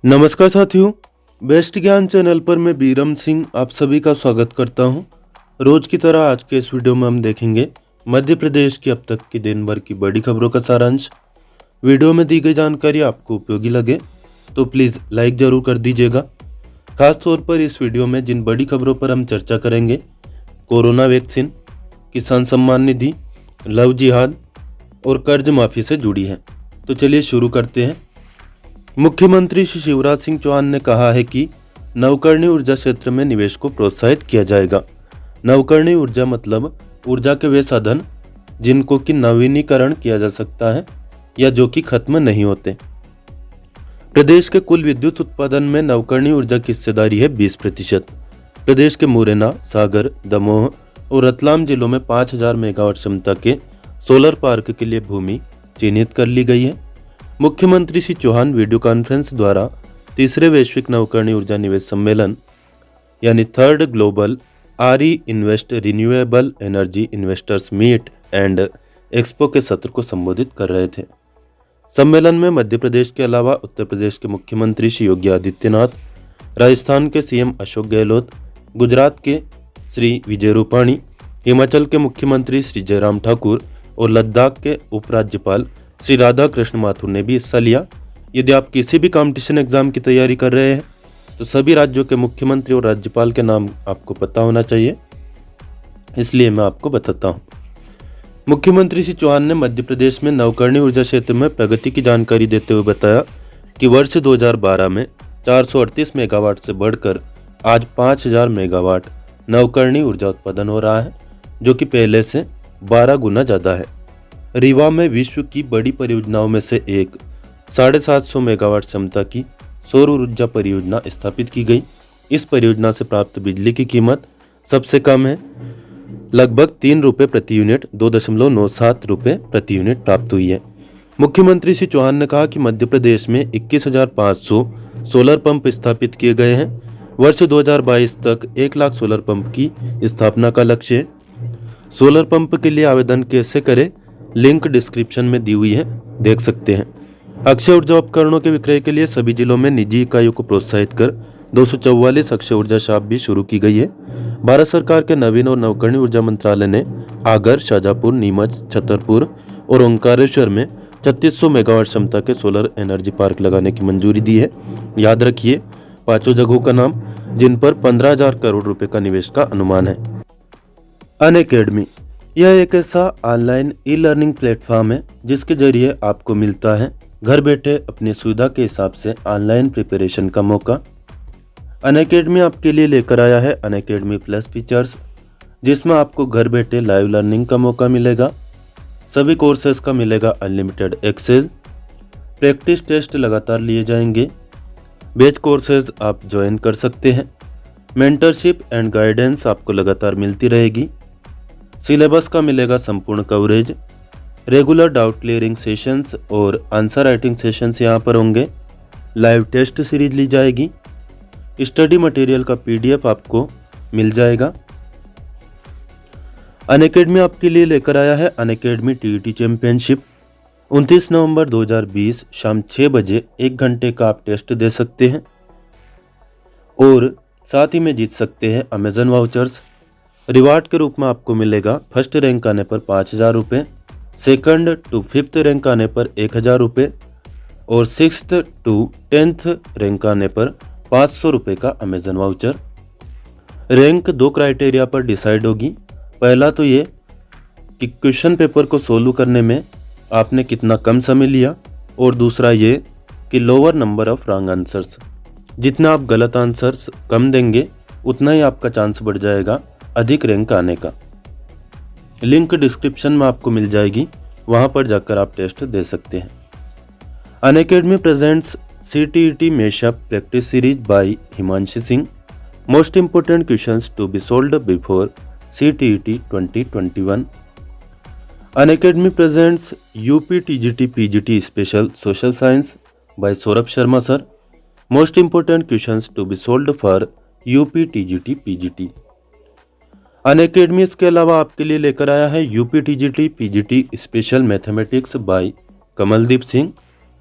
नमस्कार साथियों, बेस्ट ज्ञान चैनल पर मैं बीरम सिंह आप सभी का स्वागत करता हूं। रोज की तरह आज के इस वीडियो में हम देखेंगे मध्य प्रदेश की अब तक की दिन भर की बड़ी खबरों का सारांश। वीडियो में दी गई जानकारी आपको उपयोगी लगे तो प्लीज़ लाइक ज़रूर कर दीजिएगा। खास तौर पर इस वीडियो में जिन बड़ी खबरों पर हम चर्चा करेंगे, कोरोना वैक्सीन, किसान सम्मान निधि, लव जिहाद और कर्ज माफ़ी से जुड़ी है। तो चलिए शुरू करते हैं। मुख्यमंत्री श्री शिवराज सिंह चौहान ने कहा है कि नवकरणीय ऊर्जा क्षेत्र में निवेश को प्रोत्साहित किया जाएगा। नवकरणीय ऊर्जा मतलब ऊर्जा के वे साधन जिनको कि नवीनीकरण किया जा सकता है या जो कि खत्म नहीं होते। प्रदेश के कुल विद्युत उत्पादन में नवकरणीय ऊर्जा की हिस्सेदारी है 20%। प्रदेश के मुरैना, सागर, दमोह और रतलाम जिलों में 5000 मेगावाट क्षमता के सोलर पार्क के लिए भूमि चिन्हित कर ली गई है। मुख्यमंत्री श्री चौहान वीडियो कॉन्फ्रेंस द्वारा तीसरे वैश्विक नवकरणीय ऊर्जा निवेश सम्मेलन यानी third global RE invest renewable energy investors meet and expo के सत्र को संबोधित कर रहे थे। सम्मेलन में मध्य प्रदेश के अलावा उत्तर प्रदेश के मुख्यमंत्री श्री योगी आदित्यनाथ, राजस्थान के सीएम अशोक गहलोत, गुजरात के श्री विजय रूपाणी, हिमाचल के मुख्यमंत्री श्री जयराम ठाकुर और लद्दाख के उपराज्यपाल श्री राधा कृष्ण माथुर ने भी हिस्सा लिया। यदि आप किसी भी कंपटीशन एग्जाम की तैयारी कर रहे हैं तो सभी राज्यों के मुख्यमंत्री और राज्यपाल के नाम आपको पता होना चाहिए, इसलिए मैं आपको बताता हूँ। मुख्यमंत्री श्री चौहान ने मध्य प्रदेश में नवकरणीय ऊर्जा क्षेत्र में प्रगति की जानकारी देते हुए बताया कि वर्ष 2012 में 438 मेगावाट से बढ़कर आज 5000 मेगावाट नवकरणीय ऊर्जा उत्पादन हो रहा है, जो कि पहले से 12 गुना ज़्यादा है। रीवा में विश्व की बड़ी परियोजनाओं में से एक 750 मेगावाट क्षमता की सौर ऊर्जा परियोजना स्थापित की गई। इस परियोजना से प्राप्त बिजली की कीमत सबसे कम है, लगभग 3 रुपये प्रति यूनिट 2.97 रुपये प्रति यूनिट प्राप्त हुई है। मुख्यमंत्री श्री चौहान ने कहा कि मध्य प्रदेश में 21,500 सोलर पंप स्थापित किए गए हैं। वर्ष 2022 तक 1 लाख सोलर पंप की स्थापना का लक्ष्य है। सोलर पंप के लिए आवेदन कैसे करें, लिंक डिस्क्रिप्शन में दी हुई है, देख सकते हैं। अक्षय ऊर्जा उपकरणों के विक्रय के लिए सभी जिलों में निजी इकाइयों को प्रोत्साहित कर 244 अक्षय ऊर्जा शॉप भी शुरू की गई है। भारत सरकार के नवीन और नवकरणीय ऊर्जा मंत्रालय ने आगर, शाजापुर, नीमच, छतरपुर और ओंकारेश्वर में 3600 मेगावाट क्षमता के सोलर एनर्जी पार्क लगाने की मंजूरी दी है। याद रखिए 5 जगहों का नाम, जिन पर 15,000 करोड़ रुपए का निवेश का अनुमान है। अनअकैडमी यह एक ऐसा ऑनलाइन ई लर्निंग प्लेटफॉर्म है जिसके जरिए आपको मिलता है घर बैठे अपनी सुविधा के हिसाब से ऑनलाइन प्रिपरेशन का मौका। अनअकैडमी आपके लिए लेकर आया है अनअकैडमी प्लस फीचर्स, जिसमें आपको घर बैठे लाइव लर्निंग का मौका मिलेगा। सभी कोर्सेज का मिलेगा अनलिमिटेड एक्सेस। प्रैक्टिस टेस्ट लगातार लिए जाएंगे। बैच कोर्सेज आप ज्वाइन कर सकते हैं। मेंटरशिप एंड गाइडेंस आपको लगातार मिलती रहेगी। सिलेबस का मिलेगा संपूर्ण coverage. Regular doubt clearing sessions और आंसर राइटिंग सेशंस यहाँ पर होंगे। लाइव टेस्ट सीरीज ली जाएगी। स्टडी मटेरियल का पीडीएफ आपको मिल जाएगा। अनअकैडमी आपके लिए लेकर आया है अनअकैडमी टीईटी चैंपियनशिप। 29 नवंबर 2020 शाम 6 बजे 1 घंटे का आप टेस्ट दे सकते हैं और साथ ही में जीत सकते हैं अमेजन वाउचर्स। रिवार्ड के रूप में आपको मिलेगा फर्स्ट रैंक आने पर 5,000 रुपये, सेकंड टू 5th रैंक आने पर 1,000 रुपये और 6th टू 10th रैंक आने पर 500 रुपये का अमेजन वाउचर। रैंक 2 क्राइटेरिया पर डिसाइड होगी। पहला तो ये कि क्वेश्चन पेपर को सोल्व करने में आपने कितना कम समय लिया, और दूसरा ये कि lower number of wrong answers. जितना आप गलत आंसर्स कम देंगे उतना ही आपका चांस बढ़ जाएगा अधिक रैंक आने का। लिंक डिस्क्रिप्शन में आपको मिल जाएगी, वहां पर जाकर आप टेस्ट दे सकते हैं। Unacademy presents CTET mashup practice series by Himanshu Singh. Most important questions to be solved before CTET 2021। Unacademy presents UP TGT PGT special social science by Saurabh Sharma sir. Most important questions to be solved for UP TGT PGT। Unacademy इसके अलावा आपके लिए लेकर आया है UP TGT PGT special mathematics by Kamaldeep Singh.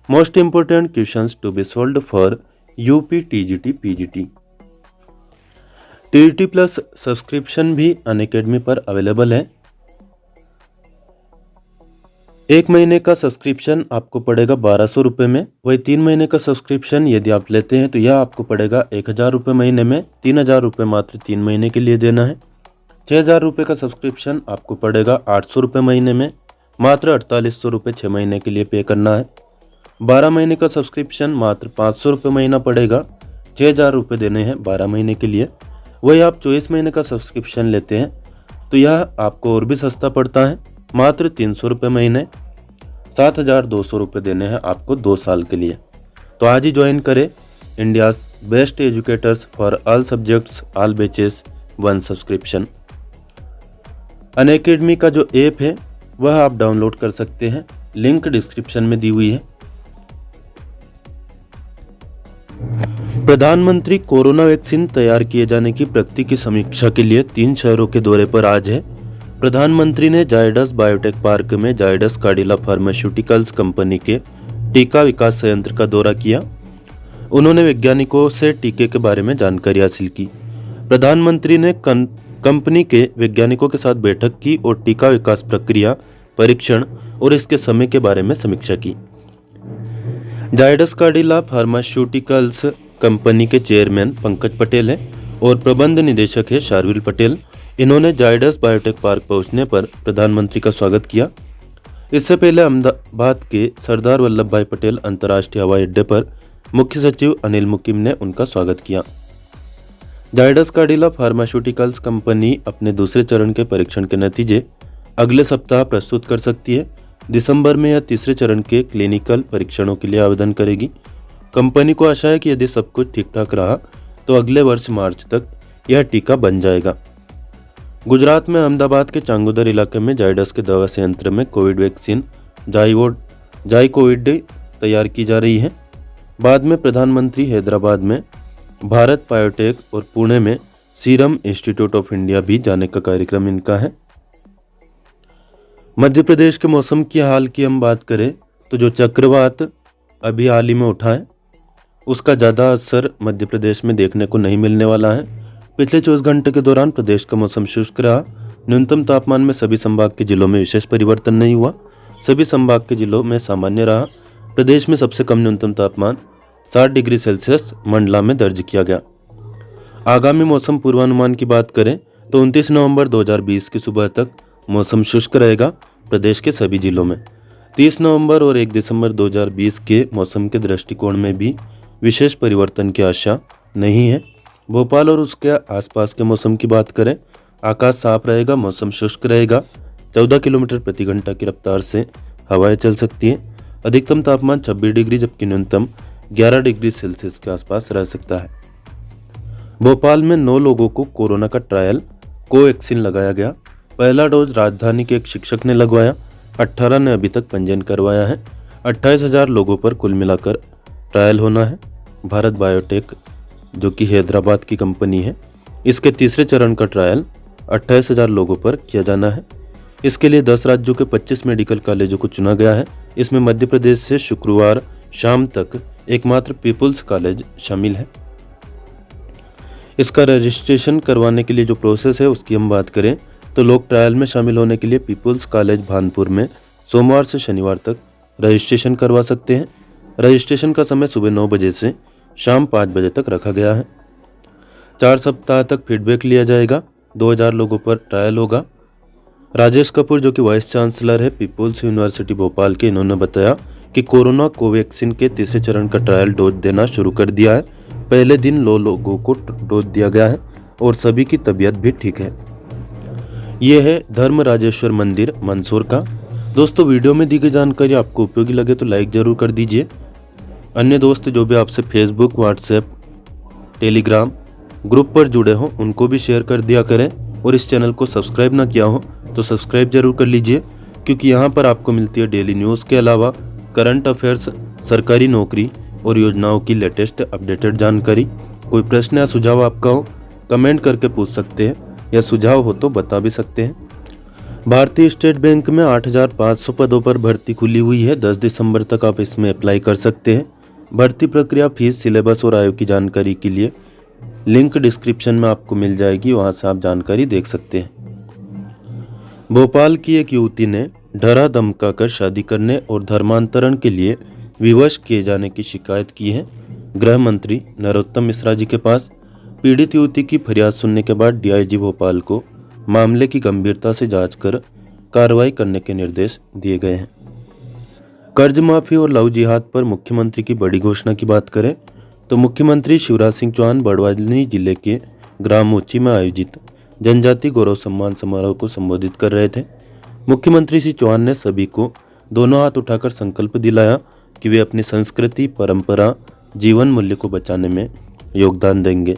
Most important questions to be solved for UP, TGT, PGT. TET plus subscription भी Unacademy पर available है। 1 महीने का सब्सक्रिप्शन आपको पड़ेगा 1200 रुपये में। वही 3 महीने का सब्सक्रिप्शन यदि आप लेते हैं तो यह आपको पड़ेगा 1000 रुपये महीने में। 3000 रुपये मात्र 3 महीने के लिए देना है। 6000 रुपये का सब्सक्रिप्शन आपको पड़ेगा 800 रुपये महीने में। मात्र 4800 रुपये 6 महीने के लिए पे करना है। 12 महीने का सब्सक्रिप्शन मात्र 500 रुपये महीना पड़ेगा। 6000 रुपये देने हैं 12 महीने के लिए। वही आप 24 महीने का सब्सक्रिप्शन लेते हैं तो यह आपको और भी सस्ता पड़ता है, मात्र 300 रुपये महीने। 7200 रुपये देने हैं आपको 2 साल के लिए। तो आज ही ज्वाइन करें India's best educators for all subjects all batches 1 subscription. Unacademy का जो ऐप है वह आप डाउनलोड कर सकते हैं, लिंक डिस्क्रिप्शन में दी हुई है। प्रधानमंत्री कोरोना वैक्सीन तैयार किए जाने की प्रगति की समीक्षा के लिए 3 शहरों के दौरे पर आज है। प्रधानमंत्री ने जायडस बायोटेक पार्क में जायडस काडिला फार्मास्यूटिकल्स कंपनी के टीका विकास संयंत्र का दौरा किया। उन्होंने वैज्ञानिकों से टीके के बारे में जानकारी हासिल की। प्रधानमंत्री ने कंपनी के वैज्ञानिकों के साथ बैठक की और टीका विकास प्रक्रिया, परीक्षण और इसके समय के बारे में समीक्षा की। जायडस काडिला फार्मास्यूटिकल्स कंपनी के चेयरमैन पंकज पटेल हैं और प्रबंध निदेशक है शार्विल पटेल। इन्होंने जायडस बायोटेक पार्क पहुंचने पर प्रधानमंत्री का स्वागत किया। इससे पहले अहमदाबाद के सरदार वल्लभ भाई पटेल अंतर्राष्ट्रीय हवाई अड्डे पर मुख्य सचिव अनिल मुकिम ने उनका स्वागत किया। जायडस काडिला फार्मास्यूटिकल्स कंपनी अपने दूसरे चरण के परीक्षण के नतीजे अगले सप्ताह प्रस्तुत कर सकती है। दिसंबर में यह तीसरे चरण के क्लिनिकल परीक्षणों के लिए आवेदन करेगी। कंपनी को आशा है कि यदि सब कुछ ठीक ठाक रहा तो अगले वर्ष मार्च तक यह टीका बन जाएगा। गुजरात में अहमदाबाद के चांगोदर इलाके में जायडस के दवा संयंत्र में कोविड वैक्सीन जाइकोविड तैयार की जा रही है। बाद में प्रधानमंत्री हैदराबाद में भारत बायोटेक और पुणे में सीरम इंस्टीट्यूट ऑफ इंडिया भी जाने का कार्यक्रम इनका है। मध्य प्रदेश के मौसम की हाल की हम बात करें तो जो चक्रवात अभी हाल ही में उठा है उसका ज़्यादा असर मध्य प्रदेश में देखने को नहीं मिलने वाला है। पिछले 24 घंटे के दौरान प्रदेश का मौसम शुष्क रहा। न्यूनतम तापमान में सभी संभाग के जिलों में विशेष परिवर्तन नहीं हुआ। सभी संभाग के जिलों में सामान्य रहा। प्रदेश में सबसे कम न्यूनतम तापमान 60 डिग्री सेल्सियस मंडला में दर्ज किया गया। आगामी मौसम पूर्वानुमान की बात करें तो 29 नवंबर 2020 की सुबह तक मौसम शुष्क रहेगा प्रदेश के सभी जिलों में। 30 नवंबर और 1 दिसंबर 2020 के मौसम के दृष्टिकोण में भी विशेष परिवर्तन की आशा नहीं है। भोपाल और उसके आसपास के मौसम की बात करें, आकाश साफ रहेगा, मौसम शुष्क रहेगा। 14 किलोमीटर प्रति घंटा की रफ्तार से हवाएं चल सकती हैं। अधिकतम तापमान 26 डिग्री जबकि न्यूनतम 11 डिग्री सेल्सियस के आसपास रह सकता है। भोपाल में 9 लोगों को कोरोना का ट्रायल कोवैक्सीन लगाया गया। पहला डोज राजधानी के एक शिक्षक ने लगवाया। 18 ने अभी तक पंजीयन करवाया है। 28,000 लोगों पर कुल मिलाकर ट्रायल होना है। भारत बायोटेक जो कि हैदराबाद की कंपनी है, इसके तीसरे चरण का ट्रायल 28,000 लोगों पर किया जाना है। इसके लिए 10 राज्यों के 25 मेडिकल कॉलेजों को चुना गया है। इसमें मध्य प्रदेश से शुक्रवार शाम तक एकमात्र पीपुल्स कॉलेज शामिल है। इसका रजिस्ट्रेशन करवाने के लिए जो प्रोसेस है उसकी हम बात करें तो लोग ट्रायल में शामिल होने के लिए पीपुल्स कॉलेज भानपुर में सोमवार से शनिवार तक रजिस्ट्रेशन करवा सकते हैं। रजिस्ट्रेशन का समय सुबह 9 बजे से शाम 5 बजे तक रखा गया है। 4 सप्ताह तक फीडबैक लिया जाएगा। 2000 लोगों पर ट्रायल होगा। राजेश कपूर जो कि वाइस चांसलर है पीपुल्स यूनिवर्सिटी भोपाल के, इन्होंने बताया कि कोरोना कोवैक्सीन के तीसरे चरण का ट्रायल डोज देना शुरू कर दिया है। पहले दिन 9 लोगों को डोज दिया गया है और सभी की तबीयत भी ठीक है। ये है धर्म राजेश्वर मंदिर मंदसौर का। दोस्तों, वीडियो में दी गई जानकारी आपको उपयोगी लगे तो लाइक ज़रूर कर दीजिए। अन्य दोस्त जो भी आपसे फेसबुक, व्हाट्सएप, टेलीग्राम ग्रुप पर जुड़े हों उनको भी शेयर कर दिया करें और इस चैनल को सब्सक्राइब ना किया हो तो सब्सक्राइब जरूर कर लीजिए, क्योंकि यहाँ पर आपको मिलती है डेली न्यूज़ के अलावा करंट अफेयर्स, सरकारी नौकरी और योजनाओं की लेटेस्ट अपडेटेड जानकारी। कोई प्रश्न या सुझाव आपका हो कमेंट करके पूछ सकते हैं या सुझाव हो तो बता भी सकते हैं। भारतीय स्टेट बैंक में 8,500 पदों पर भर्ती खुली हुई है। 10 दिसंबर तक आप इसमें अप्लाई कर सकते हैं। भर्ती प्रक्रिया, फीस, सिलेबस और आयु की जानकारी के लिए लिंक डिस्क्रिप्शन में आपको मिल जाएगी, वहां से आप जानकारी देख सकते हैं। भोपाल की एक युवती ने डरा धमका कर शादी करने और धर्मांतरण के लिए विवश किए जाने की शिकायत की है गृह मंत्री नरोत्तम मिश्रा जी के पास। पीड़ित युवती की फरियाद सुनने के बाद डीआईजी भोपाल को मामले की गंभीरता से जांच कर कार्रवाई करने के निर्देश दिए गए हैं। कर्ज माफी और लव जिहाद पर मुख्यमंत्री की बड़ी घोषणा की बात करें तो मुख्यमंत्री शिवराज सिंह चौहान बड़वानी जिले के ग्राम मोची में आयोजित जनजाति गौरव सम्मान समारोह को संबोधित कर रहे थे। मुख्यमंत्री श्री चौहान ने सभी को दोनों हाथ उठाकर संकल्प दिलाया कि वे अपनी संस्कृति, परंपरा, जीवन मूल्य को बचाने में योगदान देंगे।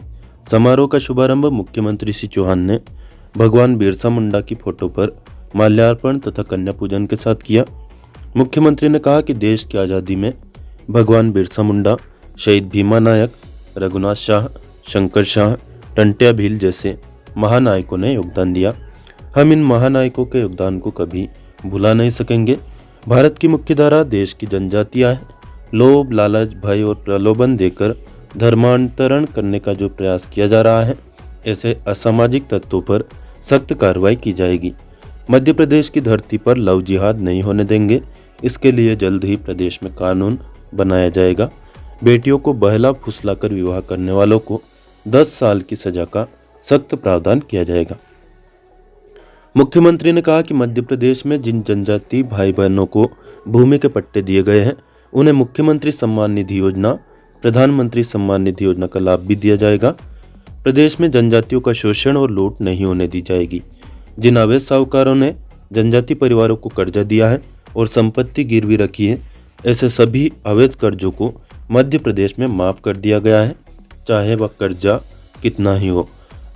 समारोह का शुभारंभ मुख्यमंत्री श्री चौहान ने भगवान बिरसा मुंडा की फोटो पर माल्यार्पण तथा कन्या पूजन के साथ किया। मुख्यमंत्री ने कहा कि देश की आज़ादी में भगवान बिरसा मुंडा, शहीद भीमा नायक, रघुनाथ शाह, शंकर शाह, टंट्या भील जैसे महानायकों ने योगदान दिया। हम इन महानायकों के योगदान को कभी भुला नहीं सकेंगे। भारत की मुख्यधारा देश की जनजातियां हैं। लोभ, लालच, भय और प्रलोभन देकर धर्मांतरण करने का जो प्रयास किया जा रहा है, ऐसे असामाजिक तत्वों पर सख्त कार्रवाई की जाएगी। मध्य प्रदेश की धरती पर लव जिहाद नहीं होने देंगे। इसके लिए जल्द ही प्रदेश में कानून बनाया जाएगा। बेटियों को बहला फुसलाकर विवाह करने वालों को 10 साल की सजा का सख्त प्रावधान किया जाएगा। मुख्यमंत्री ने कहा कि मध्य प्रदेश में जिन जनजाति भाई बहनों को भूमि के पट्टे दिए गए हैं, उन्हें मुख्यमंत्री सम्मान निधि योजना, प्रधानमंत्री सम्मान निधि योजना का लाभ भी दिया जाएगा। प्रदेश में जनजातियों का शोषण और लूट नहीं होने दी जाएगी। जिन अवैध साहूकारों ने जनजाति परिवारों को कर्जा दिया है और संपत्ति गिरवी रखी है, ऐसे सभी अवैध कर्जों को मध्य प्रदेश में माफ कर दिया गया है, चाहे वह कर्जा कितना ही हो।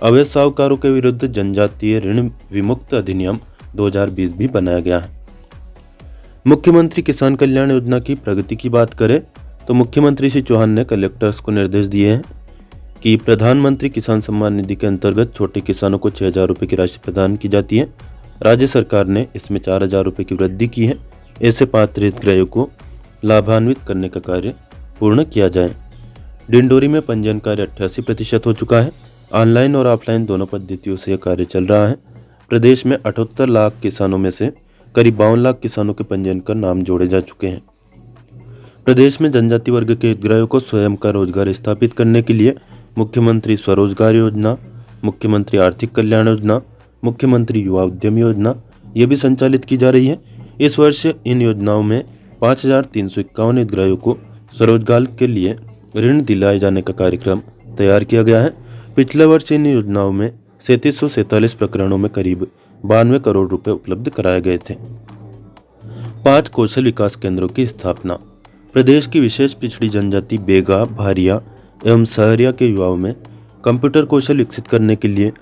अवैध साहूकारों के विरुद्ध जनजातीय ऋण विमुक्त अधिनियम 2020 भी बनाया गया है। मुख्यमंत्री किसान कल्याण योजना की प्रगति की बात करें तो मुख्यमंत्री श्री चौहान ने कलेक्टर्स को निर्देश दिए हैं कि प्रधानमंत्री किसान सम्मान निधि के अंतर्गत छोटे किसानों को 6,000 रुपये की राशि प्रदान की जाती है। राज्य सरकार ने इसमें 4,000 रुपये की वृद्धि की है। ऐसे पात्र हितग्राहियों को लाभान्वित करने का कार्य पूर्ण किया जाए। डिंडोरी में पंजीयन कार्य 88% हो चुका है। ऑनलाइन और ऑफलाइन दोनों पद्धतियों से यह कार्य चल रहा है। प्रदेश में 78 लाख किसानों में से करीब 52 लाख किसानों के पंजीयन कर नाम जोड़े जा चुके हैं। प्रदेश में जनजाति वर्ग के हितग्राहियों को स्वयं का रोजगार स्थापित करने के लिए मुख्यमंत्री स्वरोजगार योजना, मुख्यमंत्री आर्थिक कल्याण योजना, मुख्यमंत्री युवा उद्यम योजना ये भी संचालित की जा रही है। इस वर्ष इन योजनाओं में 5,351 हितग्राहियों को स्वरोजगार के लिए ऋण दिलाए जाने का कार्यक्रम तैयार किया गया है। पिछले वर्ष इन योजनाओं में 3747 प्रकरणों में करीब 92 करोड़ रुपए उपलब्ध कराए गए थे। 5 कौशल विकास केंद्रों की स्थापना। प्रदेश की विशेष पिछड़ी जनजाति बेगा, भारिया एवं सहरिया के युवाओं में कंप्यूटर कौशल विकसित करने के लिए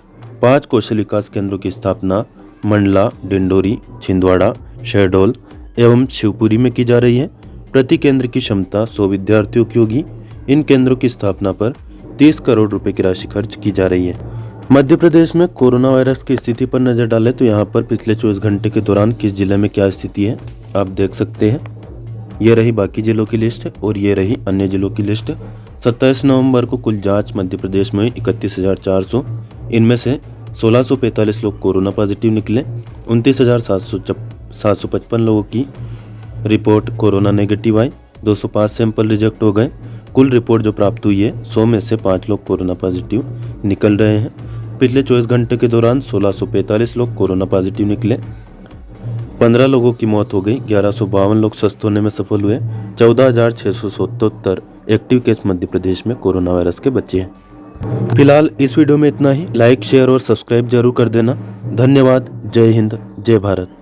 5 कौशल विकास केंद्रों की स्थापना मंडला, डिंडोरी, छिंदवाड़ा, शहडोल एवं शिवपुरी में की जा रही है। प्रति केंद्र की क्षमता 100 विद्यार्थियों की होगी। इन केंद्रों की स्थापना पर 30 करोड़ रुपए की राशि खर्च की जा रही है। मध्य प्रदेश में कोरोना वायरस की स्थिति पर नजर डालें तो यहाँ पर पिछले 24 घंटे के दौरान किस जिले में क्या स्थिति है आप देख सकते हैं। ये रही बाकी जिलों की लिस्ट और ये रही अन्य जिलों की लिस्ट। 27 नवंबर को कुल जांच मध्य प्रदेश में हुई 31,400। इनमें से 1,645 लोग कोरोना पॉजिटिव निकले। 29,755 लोगों की रिपोर्ट कोरोना नेगेटिव आई। 205 सैंपल रिजेक्ट हो गए। कुल रिपोर्ट जो प्राप्त हुई है 100 में से 5 लोग कोरोना पॉजिटिव निकल रहे हैं। पिछले 24 घंटे के दौरान 1,645 लोग कोरोना पॉजिटिव निकले। 15 लोगों की मौत हो गई। 1,152 लोग स्वस्थ होने में सफल हुए। 14,677 एक्टिव केस मध्य प्रदेश में कोरोना वायरस के बचे हैं। फिलहाल इस वीडियो में इतना ही। लाइक, शेयर और सब्सक्राइब जरूर कर देना। धन्यवाद। जय हिंद, जय भारत।